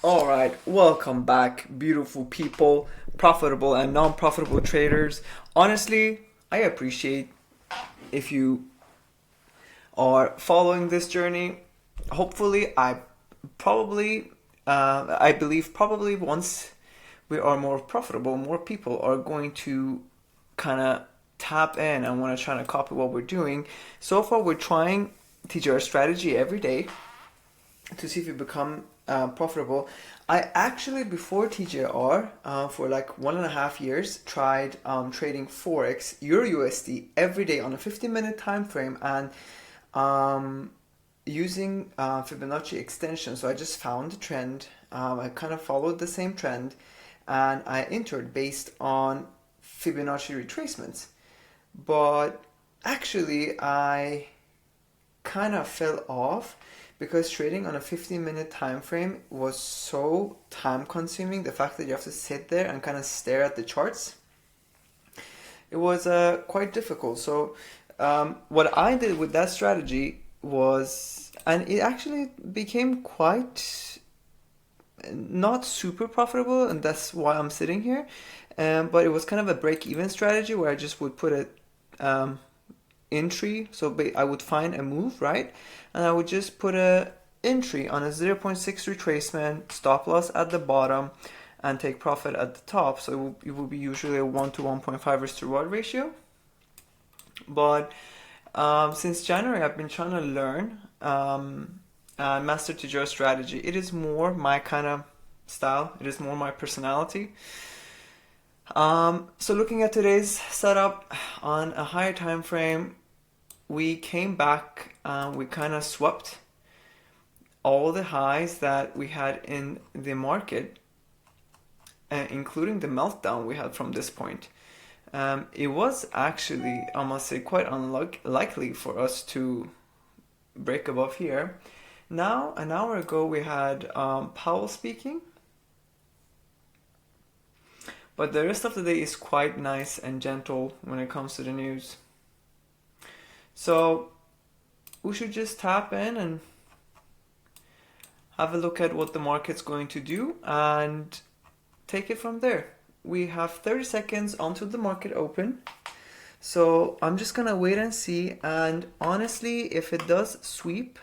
All right, welcome back, beautiful people, profitable and non-profitable traders. Honestly, I appreciate if you are following this journey. Hopefully, I believe probably once we are more profitable, more people are going to kind of tap in and want to try to copy what we're doing. So far, we're trying TJR strategy every day to see if we become profitable. I actually, before TJR, for like 1.5 years, tried trading Forex, Euro USD, every day on a 15-minute time frame and using Fibonacci extension. So I just found a trend. I kind of followed the same trend and I entered based on Fibonacci retracements. But actually, I kind of fell off because trading on a 15-minute time frame was so time consuming. The fact that you have to sit there and kind of stare at the charts, it was quite difficult. So what I did with that strategy was, and it actually became quite not super profitable, and that's why I'm sitting here. But it was kind of a break-even strategy where I just would put a entry. So I would find a move, right? And I would just put a entry on a zero point 0.6 retracement, stop loss at the bottom, and take profit at the top. So it will be usually a 1 to 1.5 risk to reward ratio. But since January, I've been trying to learn master TJR strategy. It is more my kind of style. It is more my personality. So looking at today's setup on a higher time frame, we came back, we kind of swept all the highs that we had in the market, including the meltdown we had from this point. It was actually, I must say, quite unlikely for us to break above here. Now, an hour ago, we had Powell speaking, but the rest of the day is quite nice and gentle when it comes to the news. So we should just tap in and have a look at what the market's going to do and take it from there. We have 30 seconds until the market open. So I'm just gonna wait and see. And honestly, if it does sweep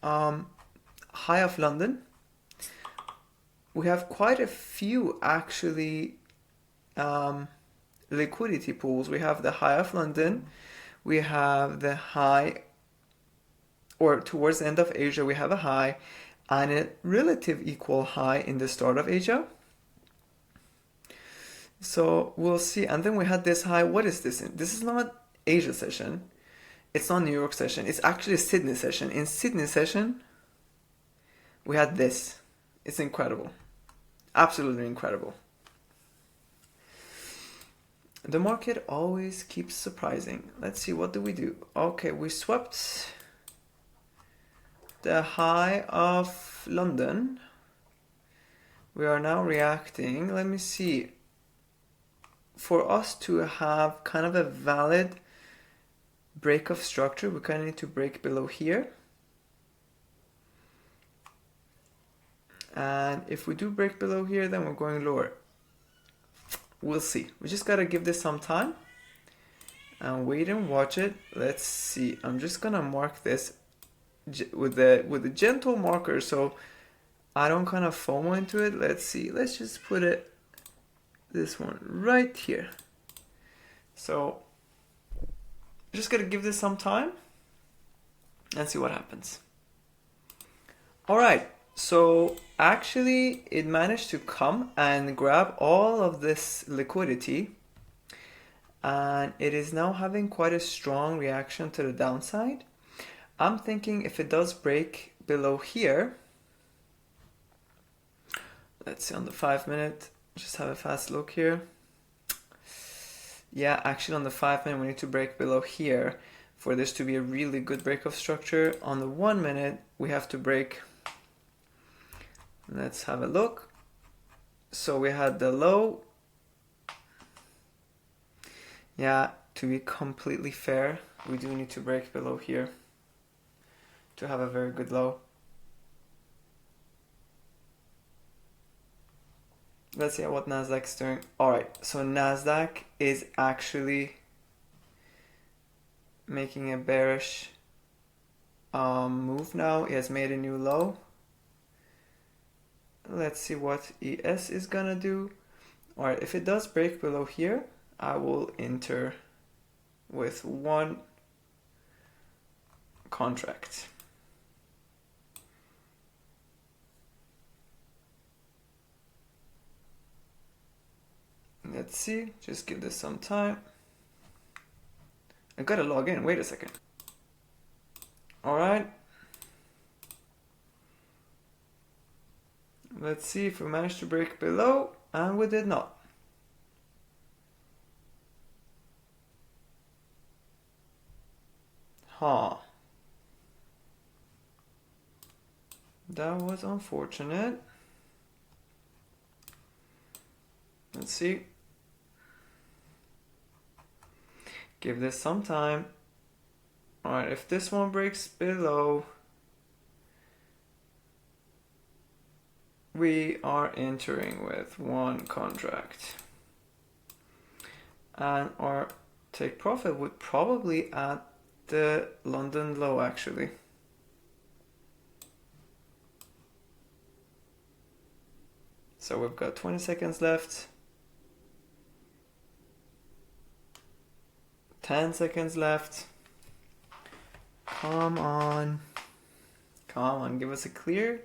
high of London, we have quite a few actually liquidity pools. We have the high of London. We have the high, or towards the end of Asia, we have a high and a relative equal high in the start of Asia. So we'll see. And then we had this high. What is this? This is not Asia session. It's not New York session. It's actually a Sydney session. In Sydney session, we had this. It's incredible. Absolutely incredible. The market always keeps surprising. Let's see, what do we do? Okay, we swept the high of London. We are now reacting. Let me see. For us to have kind of a valid break of structure, we kind of need to break below here. And if we do break below here, then we're going lower. We'll see. We just gotta give this some time and wait and watch it. Let's see. I'm just gonna mark this with a gentle marker so I don't kind of FOMO into it. Let's see. Let's just put it, this one right here. So just gotta give this some time and see what happens. All right. So actually it managed to come and grab all of this liquidity, and it is now having quite a strong reaction to the downside. I'm thinking if it does break below here, let's see on the 5-minute, just have a fast look here. Yeah, actually on the 5-minute we need to break below here for this to be a really good break of structure. On the 1-minute we have to break. Let's have a look. So we had the low. Yeah, to be completely fair, we do need to break below here to have a very good low. Let's see what Nasdaq's doing. All right, so Nasdaq is actually making a bearish move now. It has made a new low. Let's see what ES is gonna do. All right, if it does break below here, I will enter with one contract. Let's see, just give this some time. I gotta log in, wait a second. All right. Let's see if we managed to break below, and we did not. Huh. That was unfortunate. Let's see. Give this some time. Alright, if this one breaks below, we are entering with one contract. And our take profit would probably at the London low actually. So we've got 20 seconds left. 10 seconds left. Come on. Come on, give us a clear.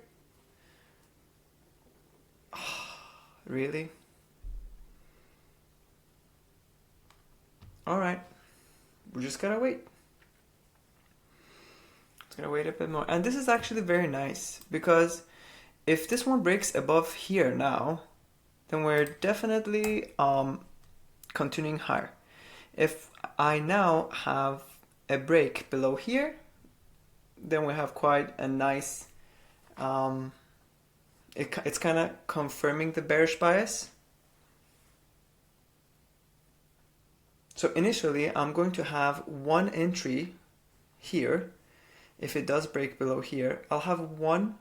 Really? Alright. We just gotta wait. Just gotta wait a bit more. And this is actually very nice because if this one breaks above here now, then we're definitely continuing higher. If I now have a break below here, then we have quite a nice, it's kind of confirming the bearish bias. So initially I'm going to have one entry here. If it does break below here, I'll have one,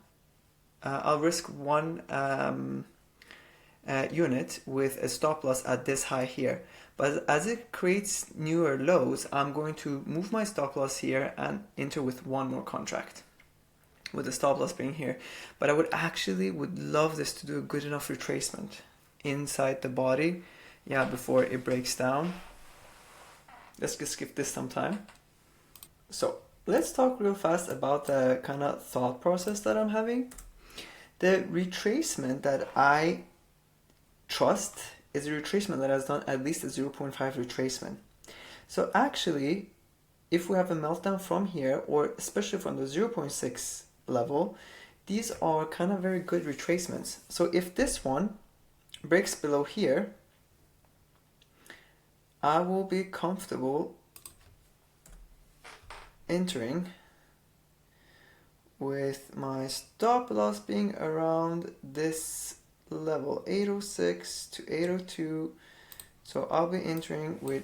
I'll risk one unit with a stop loss at this high here. But as it creates newer lows, I'm going to move my stop loss here and enter with one more contract, with the stop loss being here. But I would love this to do a good enough retracement inside the body, yeah, before it breaks down. Let's just give this some time. So let's talk real fast about the kind of thought process that I'm having. The retracement that I trust is a retracement that has done at least a 0.5 retracement. So actually, if we have a meltdown from here, or especially from the 0.6 level, these are kind of very good retracements. So if this one breaks below here, I will be comfortable entering with my stop loss being around this level, 806 to 802. So I'll be entering with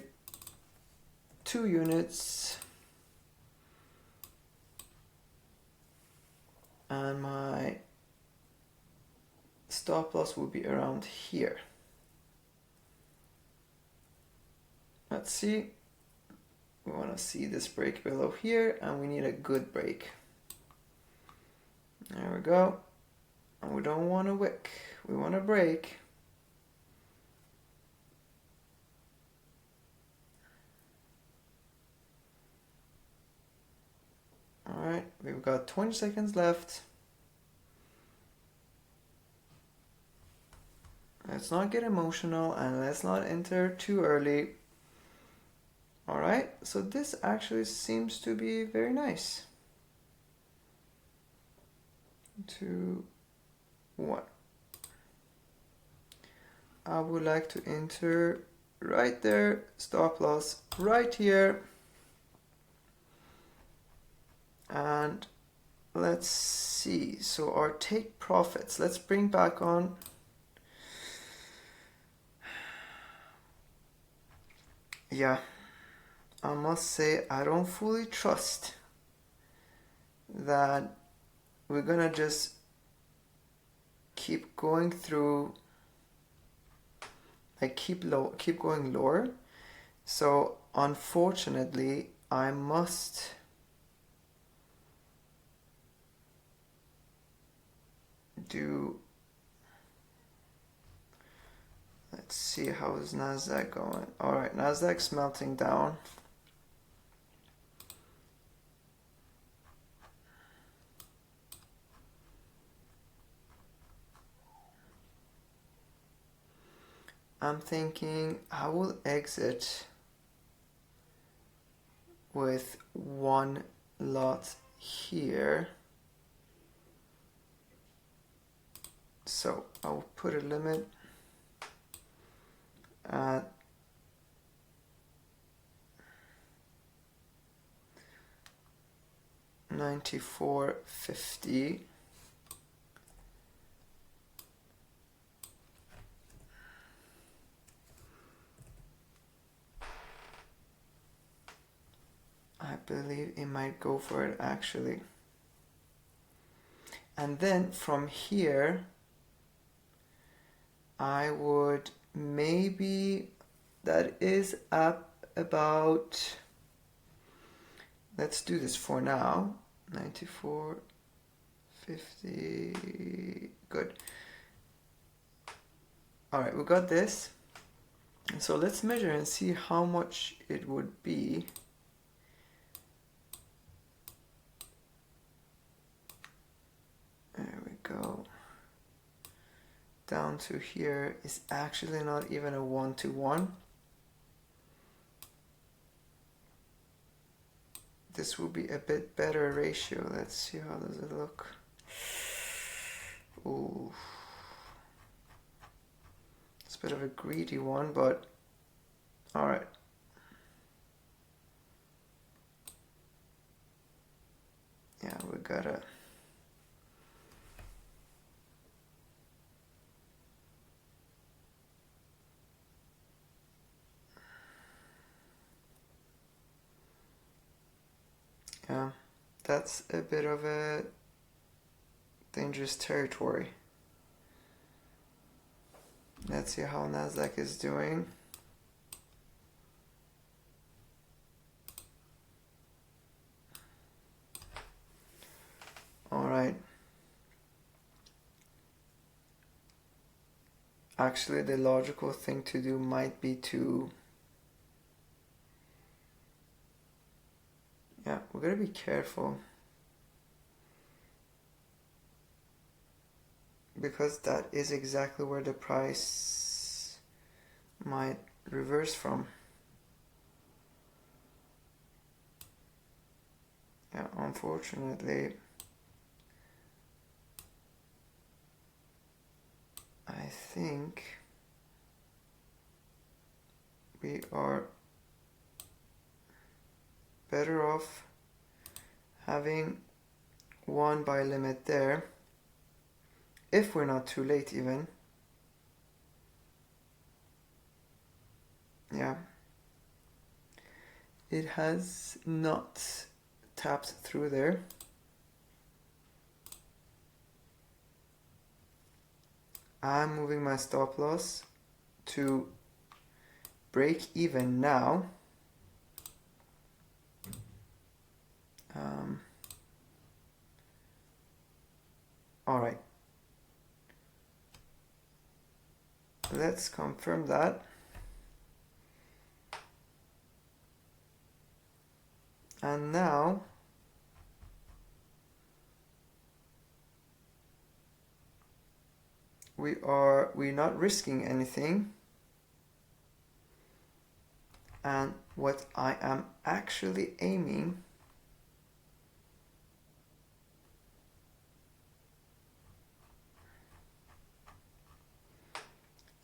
2 units, and my stop loss will be around here. Let's see. We want to see this break below here, and we need a good break. There we go. And we don't want a wick, we want a break. Alright, we've got 20 seconds left. Let's not get emotional and let's not enter too early. Alright, so this actually seems to be very nice. 2, 1. I would like to enter right there, stop loss right here. And let's see, so our take profits, let's bring back on. Yeah, I must say I don't fully trust that we're gonna just keep going through like keep going lower. So unfortunately, I must do. Let's see, how is Nasdaq going? All right, Nasdaq's melting down. I'm thinking I will exit with one lot here. So I'll put a limit at 94.50. I believe it might go for it actually. And then from here, I would maybe, that is up about, let's do this for now, 94.50, good. All right, we got this. So let's measure and see how much it would be. There we go. Down to here is actually not even a 1-to-1. This will be a bit better ratio. Let's see, how does it look? Ooh. It's a bit of a greedy one, but all right. Yeah, we gotta. Yeah, that's a bit of a dangerous territory. Let's see how Nasdaq is doing. All right. Actually, the logical thing to do might be to, yeah, we're gonna be careful, because that is exactly where the price might reverse from. Yeah, unfortunately, I think we are better off having one buy limit there, if we're not too late even. Yeah, it has not tapped through there. I'm moving my stop loss to break even now. All right, let's confirm that. And now we're not risking anything. And what I am actually aiming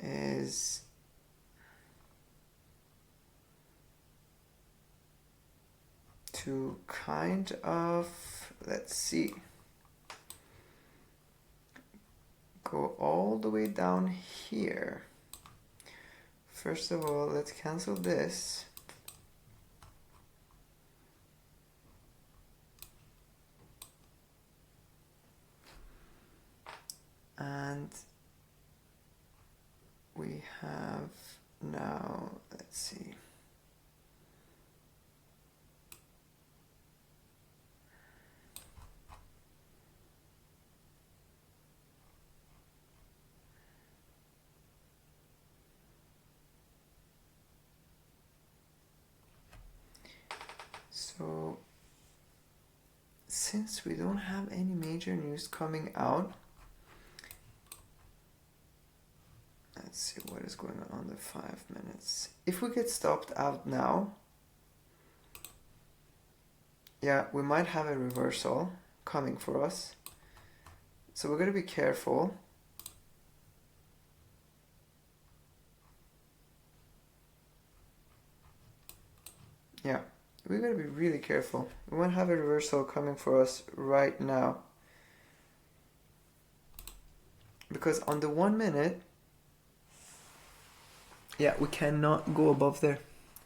is to kind of, let's see, go all the way down here. First of all, let's cancel this. And we have now, let's see. So since we don't have any major news coming out, let's see what is going on the 5 minutes. If we get stopped out now, yeah, we might have a reversal coming for us. So we're going to be careful. Yeah, we're going to be really careful. We might have a reversal coming for us right now. Because on the 1 minute, yeah, we cannot go above there.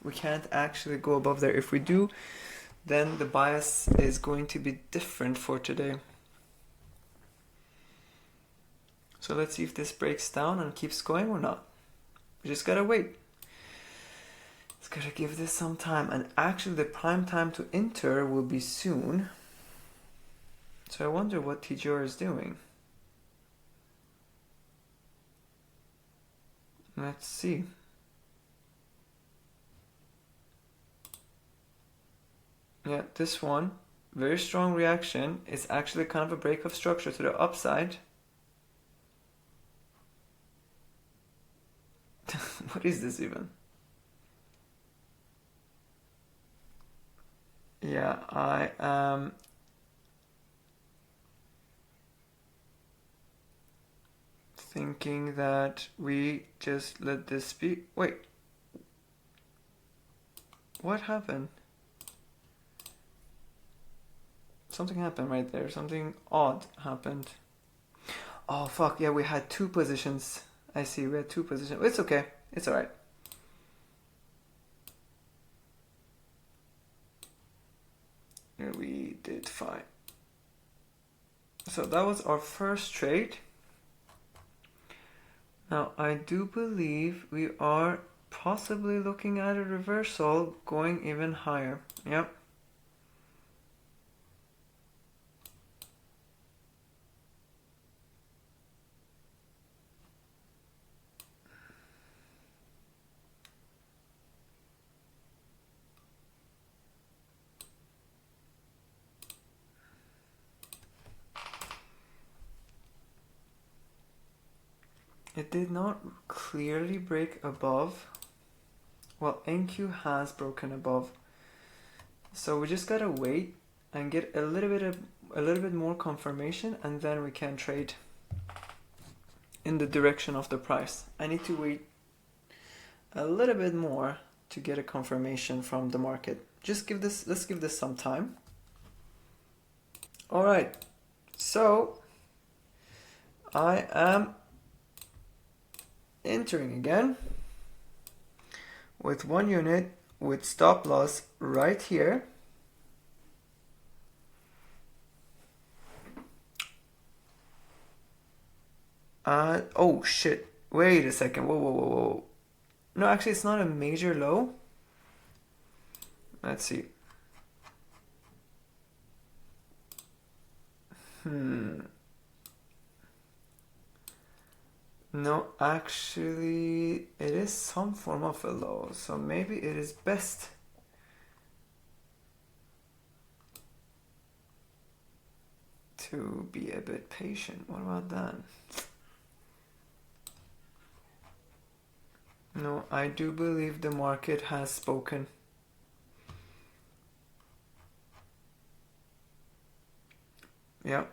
We can't actually go above there. If we do, then the bias is going to be different for today. So let's see if this breaks down and keeps going or not. We just gotta wait. It's gotta give this some time. And actually the prime time to enter will be soon. So I wonder what TJR is doing. Let's see. Yeah, this one, very strong reaction. It's actually kind of a break of structure to the upside. What is this even? Yeah, I am thinking that we just let this be. Wait. What happened? Something happened right there. Something odd happened. Oh, fuck. Yeah, we had two positions. I see. We had two positions. It's okay. It's alright. We did fine. So that was our first trade. Now, I do believe we are possibly looking at a reversal going even higher. Yep. It did not clearly break above. Well, NQ has broken above. So we just gotta wait and get a little bit more confirmation, and then we can trade in the direction of the price. I need to wait a little bit more to get a confirmation from the market. Let's give this some time. All right. So I am entering again with 1 unit with stop loss right here. Oh shit, wait a second, whoa. No, actually it's not a major low. Let's see. No, actually, it is some form of a low, so maybe it is best to be a bit patient. What about that? No, I do believe the market has spoken. Yeah,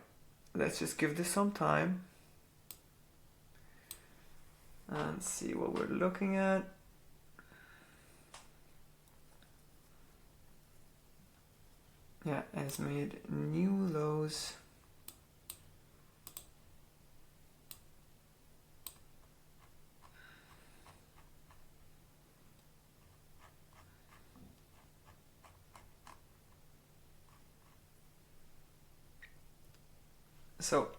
let's just give this some time and see what we're looking at. Yeah, it's made new lows. So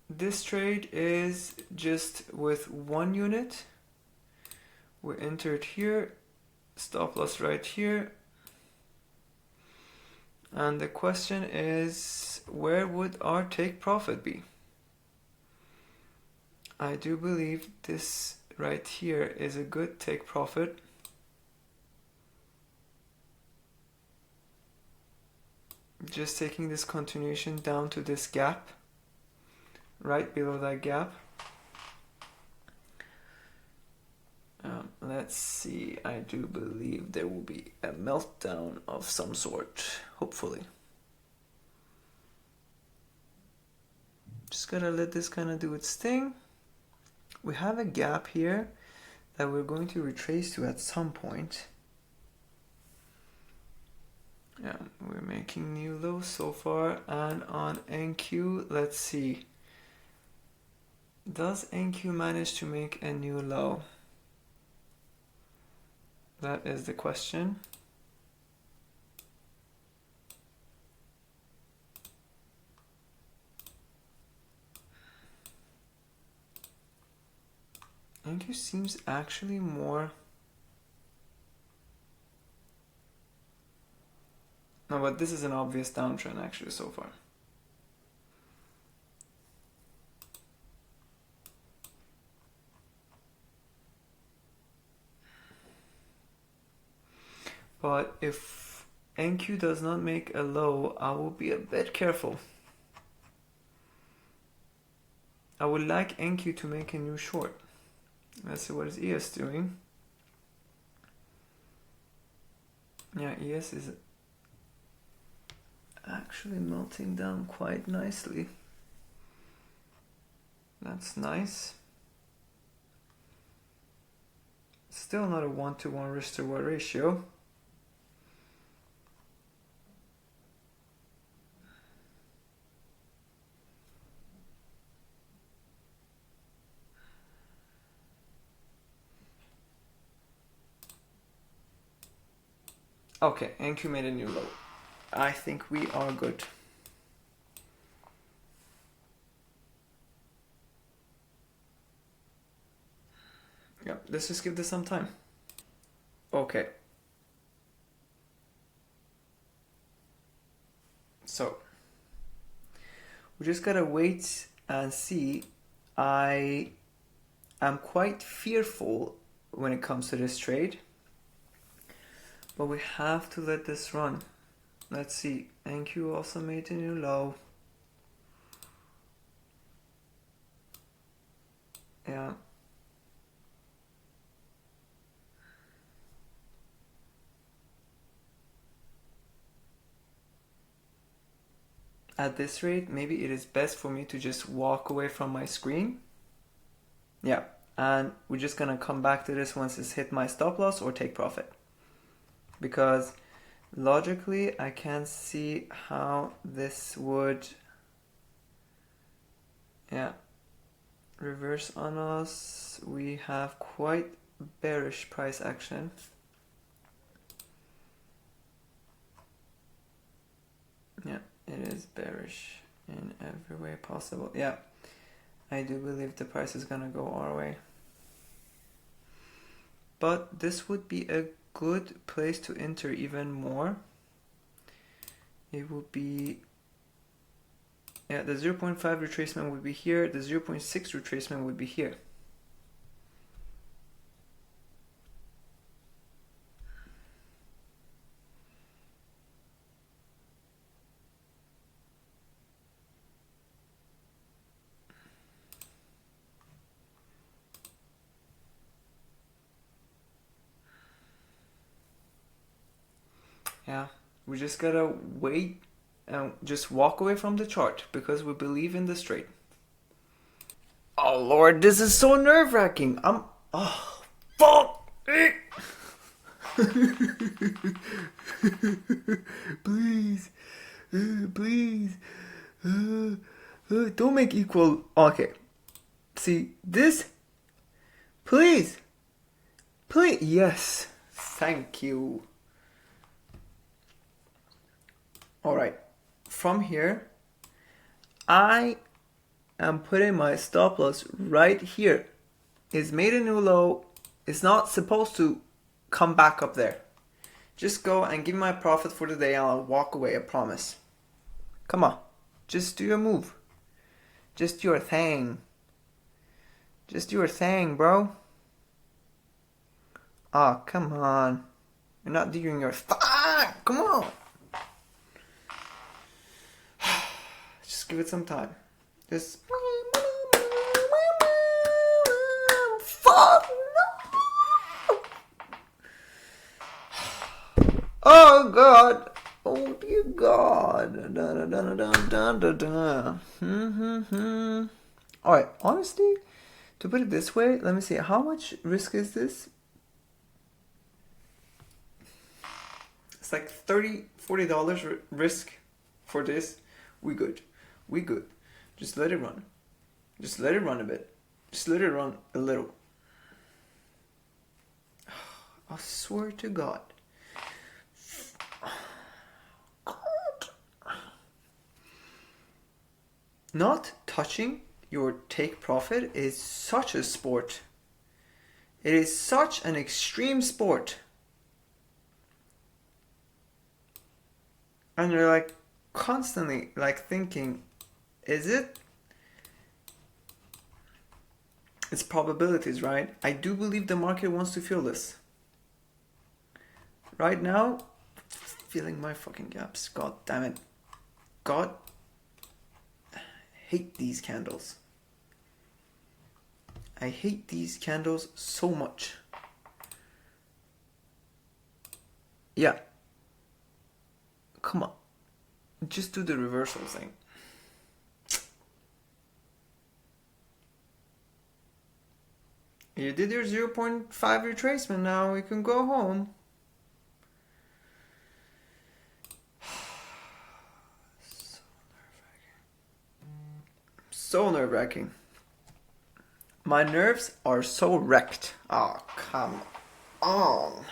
this trade is just with 1 unit we entered here, stop loss right here. And the question is, where would our take profit be? I do believe this right here is a good take profit. Just taking this continuation down to this gap, right below that gap. Let's see, I do believe there will be a meltdown of some sort, hopefully. Just gotta let this kind of do its thing. We have a gap here that we're going to retrace to at some point. Yeah, we're making new lows so far. And on NQ, let's see. Does NQ manage to make a new low? That is the question. NQ seems actually more... No, but this is an obvious downtrend actually so far. But if NQ does not make a low, I will be a bit careful. I would like NQ to make a new short. Let's see what is ES doing. Yeah, ES is actually melting down quite nicely. That's nice. Still not a 1-to-1 risk to reward ratio. Okay, NQ made a new low. I think we are good. Yeah, let's just give this some time. Okay. So, we just gotta wait and see. I am quite fearful when it comes to this trade. But we have to let this run. Let's see. NQ also made a new low. Yeah. At this rate, maybe it is best for me to just walk away from my screen. Yeah. And we're just gonna come back to this once it's hit my stop loss or take profit. Because logically I can't see how this would reverse on us. We have quite bearish price action. Yeah, it is bearish in every way possible. Yeah, I do believe the price is gonna go our way. But this would be a good place to enter even more. It would be, yeah, the 0.5 retracement would be here, the 0.6 retracement would be here. Yeah, we just gotta wait and just walk away from the chart because we believe in this trade. Oh Lord, this is so nerve-wracking. Oh, fuck! Please, please, don't make equal. Okay, see this? Please, please, yes, thank you. All right, from here, I am putting my stop loss right here. It's made a new low. It's not supposed to come back up there. Just go and give me my profit for the day and I'll walk away, I promise. Come on. Just do your move. Just do your thing. Just do your thing, bro. Oh, come on. You're not doing your thing. Come on. Just give it some time. Just... Fuck no! Oh God! Oh dear God! Da, da, da, da, da, da, da. Alright, honestly, to put it this way, let me see, how much risk is this? It's like $30-40 risk for this. We good. We good. Just let it run. Just let it run a bit. Just let it run a little. I swear to God. Not touching your take profit is such a sport. It is such an extreme sport. And you're like constantly like thinking, is it? It's probabilities, right? I do believe the market wants to feel this. Right now, feeling my fucking gaps. God damn it. God, I hate these candles. I hate these candles so much. Yeah. Come on. Just do the reversal thing. You did your 0.5 retracement, now we can go home. So nerve-wracking. My nerves are so wrecked. Oh, come on.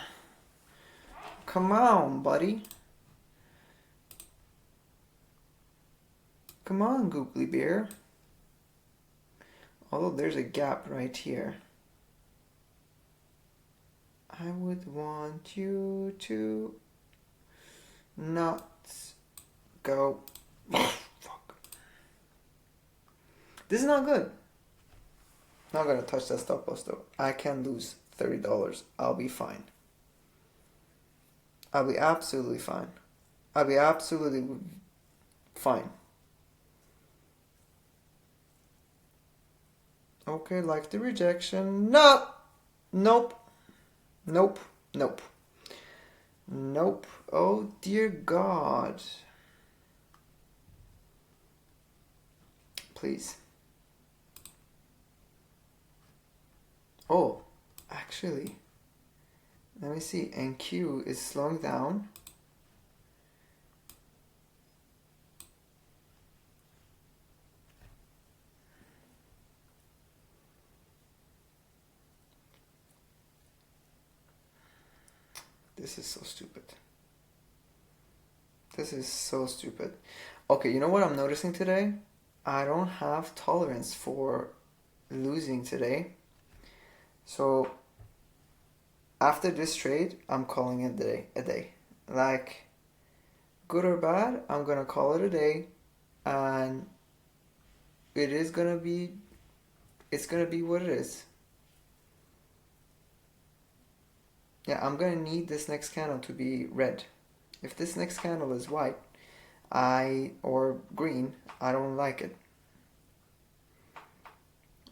Come on, buddy. Come on, Googly Bear. Although there's a gap right here. I would want you to not go. Fuck. This is not good. Not gonna touch that stop loss though. I can lose $30. I'll be fine. I'll be absolutely fine. I'll be absolutely fine. Okay, like the rejection. No! Nope. Nope. Nope. Nope. Oh dear God. Please. Oh, actually, let me see. NQ is slowing down. This is so stupid. This is so stupid. Okay, you know what I'm noticing today? I don't have tolerance for losing today. So after this trade, I'm calling it a day. Like, good or bad, I'm gonna call it a day, and it's gonna be what it is. Yeah, I'm gonna need this next candle to be red. If this next candle is white, or green, I don't like it.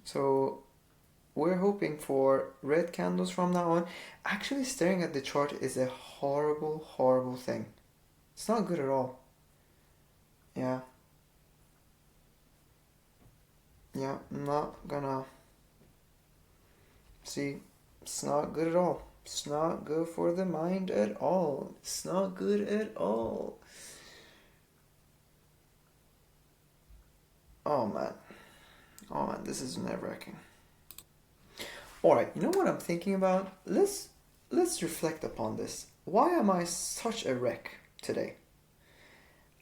So we're hoping for red candles from now on. Actually, staring at the chart is a horrible, horrible thing. It's not good at all. Yeah. Yeah, I'm not gonna... See, it's not good at all. It's not good for the mind at all. It's not good at all. Oh man. Oh man, this is nerve-wracking. Alright, you know what I'm thinking about? Let's reflect upon this. Why am I such a wreck today?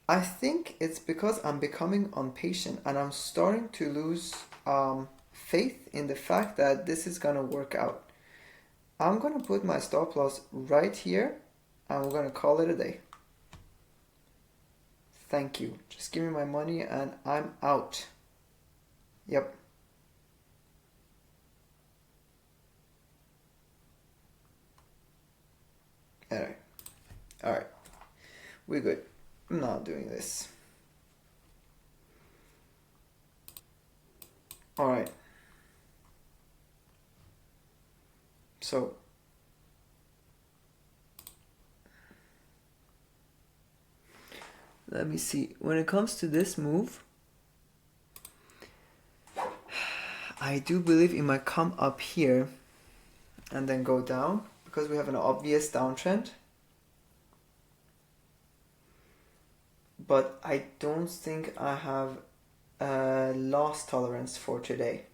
I think it's because I'm becoming impatient and I'm starting to lose faith in the fact that this is gonna work out. I'm gonna put my stop loss right here and we're gonna call it a day. Thank you. Just give me my money and I'm out. Yep. Alright. Alright. We're good. I'm not doing this. Alright. So let me see. When it comes to this move, I do believe it might come up here and then go down because we have an obvious downtrend. But I don't think I have a loss tolerance for today.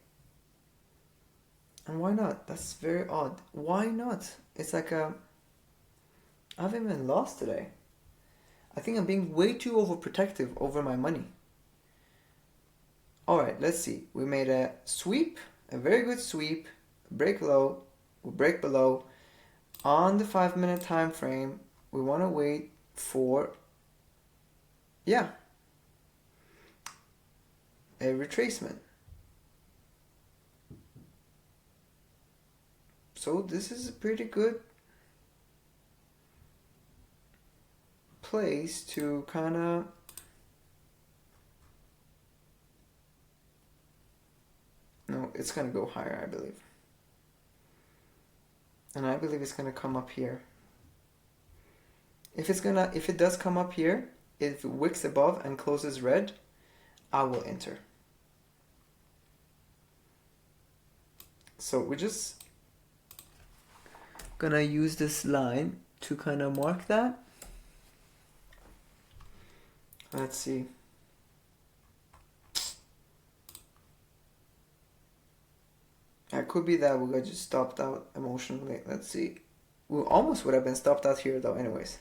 And why not? That's very odd. Why not? It's like I haven't even lost today. I think I'm being way too overprotective over my money. Alright, let's see. We made a sweep, a very good sweep, break low, we break below. On the 5-minute time frame, we want to wait for, a retracement. So this is a pretty good place to kind of no, it's gonna go higher, I believe, and I believe it's gonna come up here. If it does come up here, if it wicks above and closes red, I will enter. So we're just gonna use this line to kind of mark that. Let's see. It could be that we got just stopped out emotionally. Let's see. We almost would have been stopped out here though anyways.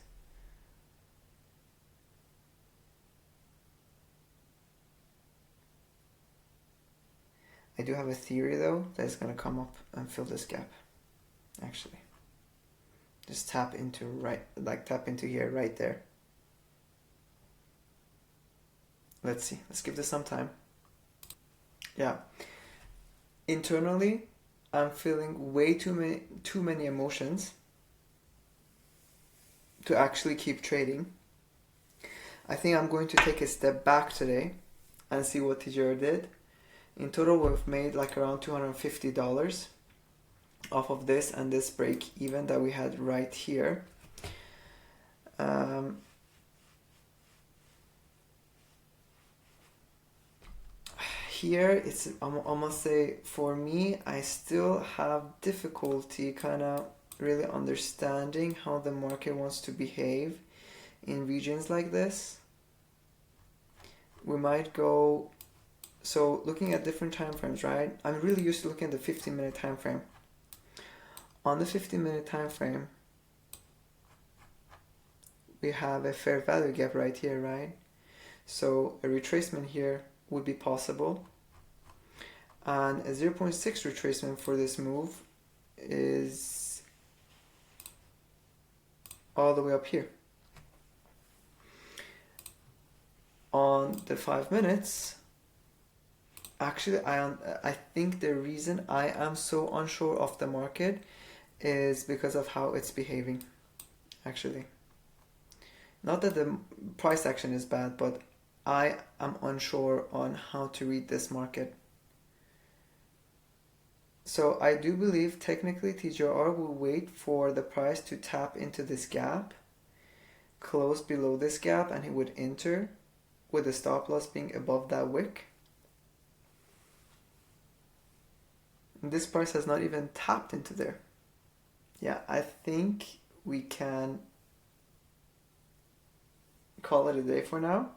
I do have a theory though that it's gonna come up and fill this gap. Actually. Just tap into here, right there. Let's see. Let's give this some time. Yeah. Internally, I'm feeling way too many emotions to actually keep trading. I think I'm going to take a step back today and see what TJR did. In total, we've made like around $250 off of this and this break even that we had right here. Here, I must say, for me, I still have difficulty kind of really understanding how the market wants to behave in regions like this. We might go, so looking at different time frames, right? I'm really used to looking at the 15-minute time frame. On the 15-minute time frame, we have a fair value gap right here, right? So a retracement here would be possible, and a 0.6 retracement for this move is all the way up here. On the 5 minutes, actually I think the reason I am so unsure of the market is because of how it's behaving, actually. Not that the price action is bad, but I am unsure on how to read this market. So I do believe technically TJR will wait for the price to tap into this gap, close below this gap, and he would enter with the stop loss being above that wick. And this price has not even tapped into there. Yeah, I think we can call it a day for now.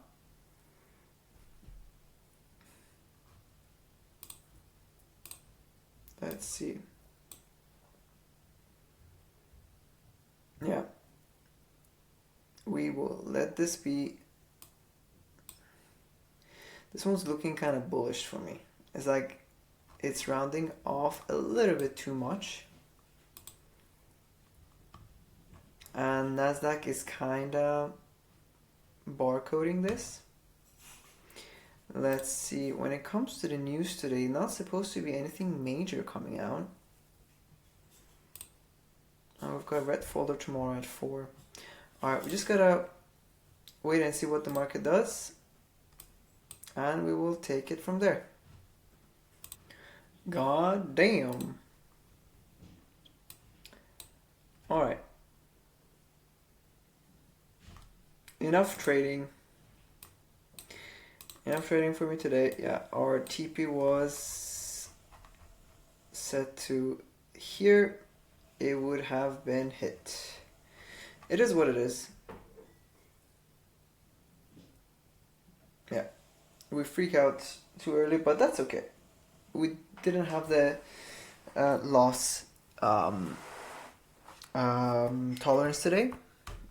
Let's see. Yeah. We will let this be. This one's looking kind of bullish for me. It's like it's rounding off a little bit too much. and Nasdaq is kinda barcoding this. Let's see, when it comes to the news today, not supposed to be anything major coming out. And we've got a red folder tomorrow at 4. Alright, we just gotta wait and see what the market does, and we will take it from there. God damn. Alright. Enough trading. Enough trading for me today. Yeah, our TP was set to here. It would have been hit. It is what it is. Yeah. We freak out too early, but that's okay. We didn't have the loss tolerance today.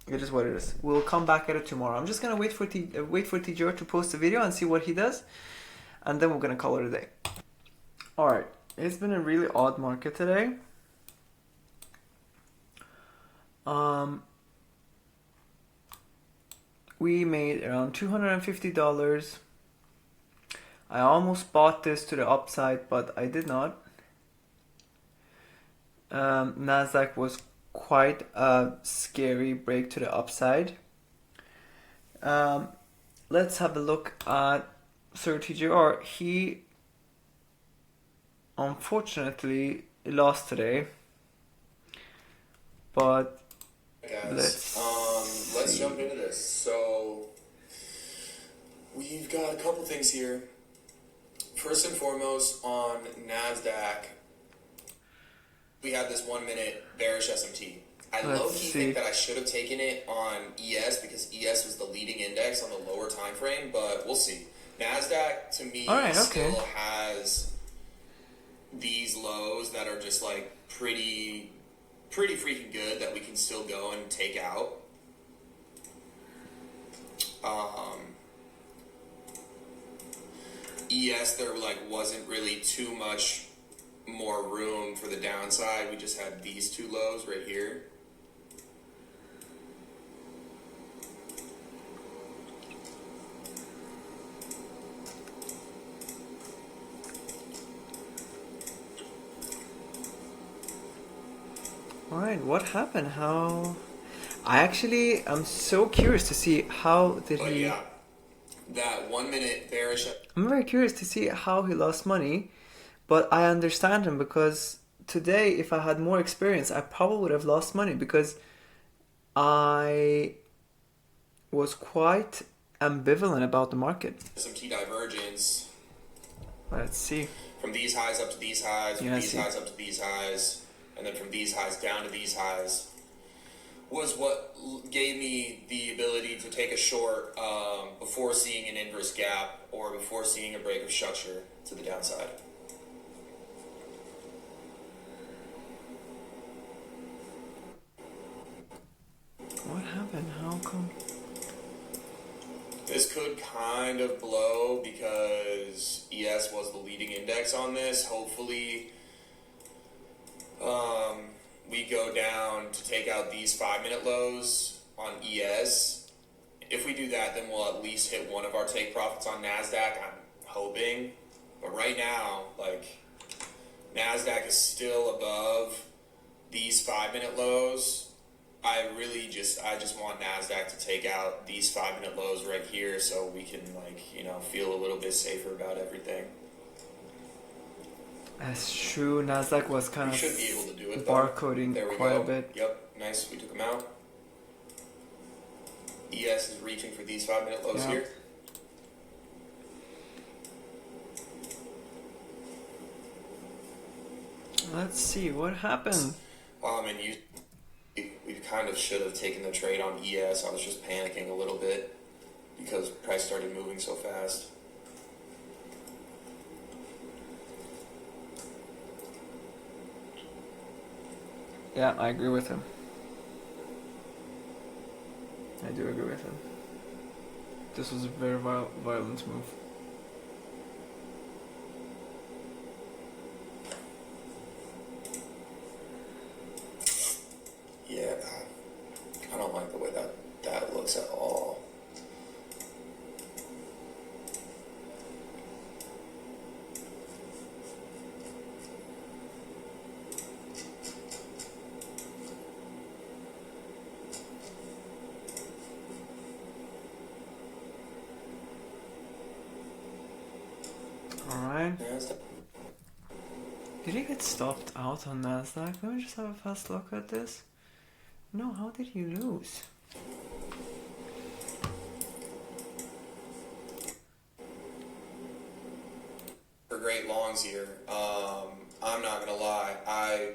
It is what it is. We'll come back at it tomorrow. I'm just gonna wait for TJR to post a video and see what he does, and then we're gonna call it a day. All right, it's been a really odd market today. We made around $250. I almost bought this to the upside, but I did not. Nasdaq was quite a scary break to the upside. Let's have a look at Sir TJR. He unfortunately lost today, but guys, let's jump into this. So we've got a couple things here. First and foremost, on Nasdaq, we have this 1 minute bearish SMT. I low-key think that I should have taken it on ES because ES was the leading index on the lower time frame, but we'll see. Nasdaq to me still has these lows that are just like pretty freaking good that we can still go and take out. ES, there like wasn't really too much more room for the downside. We just had these two lows right here. All right, what happened? How? I'm so curious to see how did he. Yeah, that 1 minute bearish. I'm very curious to see how he lost money, but I understand him because today, if I had more experience, I probably would have lost money because I was quite ambivalent about the market. SMT divergence. Let's see. From these highs up to these highs, from these highs up to these highs, and then from these highs down to these highs was what gave me the ability to take a short before seeing an inverse gap or before seeing a break of structure to the downside. What happened? How come? This could kind of blow because ES was the leading index on this. Hopefully, we go down to take out these 5 minute lows on ES. If we do that, then we'll at least hit one of our take profits on NASDAQ, I'm hoping. But right now, like, NASDAQ is still above these 5 minute lows. I just want NASDAQ to take out these 5 minute lows right here so we can, like, feel a little bit safer about everything. That's true. Nasdaq was kind of should be able to do it, barcoding quite a bit. Yep, nice. We took them out. ES is reaching for these 5 minute lows here. Let's see what happened. And we kind of should have taken the trade on ES. I was just panicking a little bit because price started moving so fast. Yeah, I agree with him. I do agree with him. This was a very violent move. Yeah. right? NASDAQ. Did he get stopped out on Nasdaq? Let me just have a fast look at this. No, how did he lose? For great longs here. I'm not gonna lie. I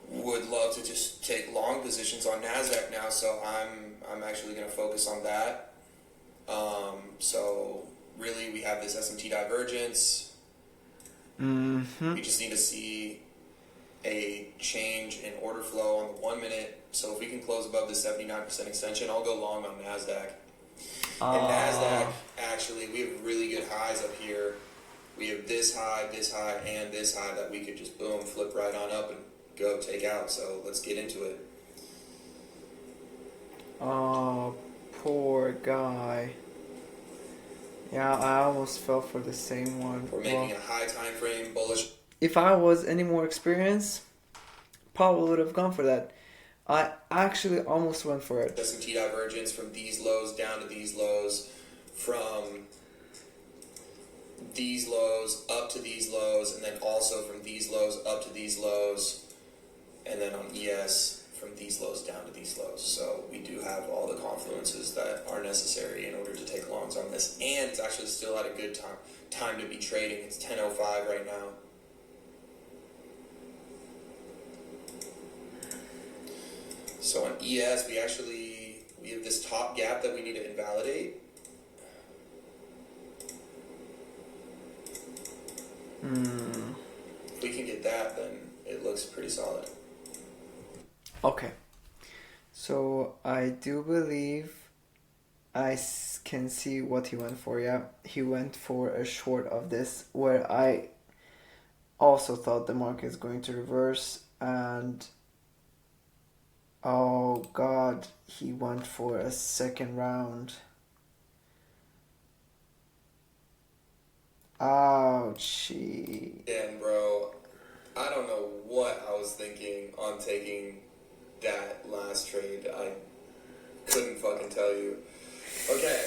would love to just take long positions on Nasdaq now, so I'm actually gonna focus on that. So really, we have this S&T divergence. We just need to see a change in order flow on the 1 minute. So if we can close above the 79% extension, I'll go long on Nasdaq. And Nasdaq, actually, we have really good highs up here. We have this high, and this high that we could just boom, flip right on up and go take out. So let's get into it. Oh, poor guy. Yeah, I almost fell for the same one. We're making a high time frame bullish. If I was any more experienced, probably would have gone for that. I actually almost went for it. S&T divergence from these lows down to these lows, from these lows up to these lows, and then also from these lows up to these lows, and then on ES from these lows down to these lows. So we do have all the confluences that are necessary in order to take longs on this, and it's actually still at a good time to be trading. It's 10:05 right now. So on ES, we have this top gap that we need to invalidate. If we can get that, then it looks pretty solid. Okay. So I do believe I can see what he went for. Yeah, he went for a short of this, where I also thought the market is going to reverse, and oh god, he went for a second round. Ouchie. And bro, I don't know what I was thinking on taking that last trade. I couldn't fucking tell you. Okay,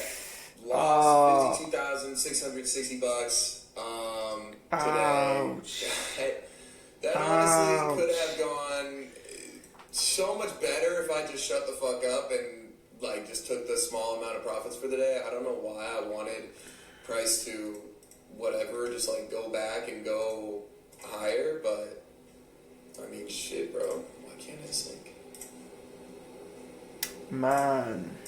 lost $52,660 today. Ouch. That honestly could have gone so much better if I just shut the fuck up and like just took the small amount of profits for the day. I don't know why I wanted price to whatever, just like go back and go higher, but I mean shit, bro. Why can't I sync? Man.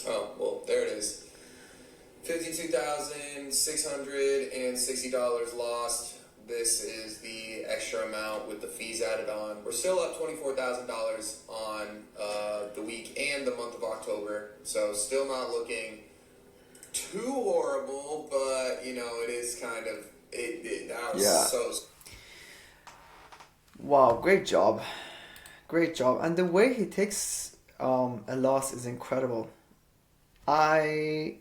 Oh, well, there it is. $52,660 lost. This is the extra amount with the fees added on. We're still up $24,000 on the week and the month of October. So still not looking too horrible, but, you know, it is kind of, that was so... Wow, great job. Great job. And the way he takes a loss is incredible. I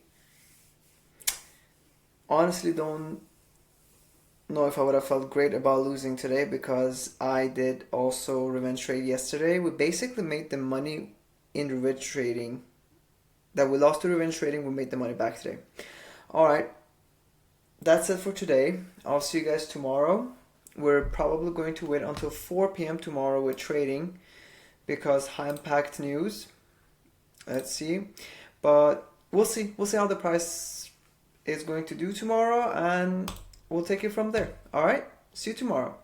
honestly don't know if I would have felt great about losing today, because I did also revenge trade yesterday. We basically made the money in revenge trading that we lost to revenge trading. We made the money back today. Alright, that's it for today. I'll see you guys tomorrow. We're probably going to wait until 4 p.m. tomorrow with trading, because high impact news. Let's see. But we'll see how the price is going to do tomorrow, and we'll take it from there. All right, see you tomorrow.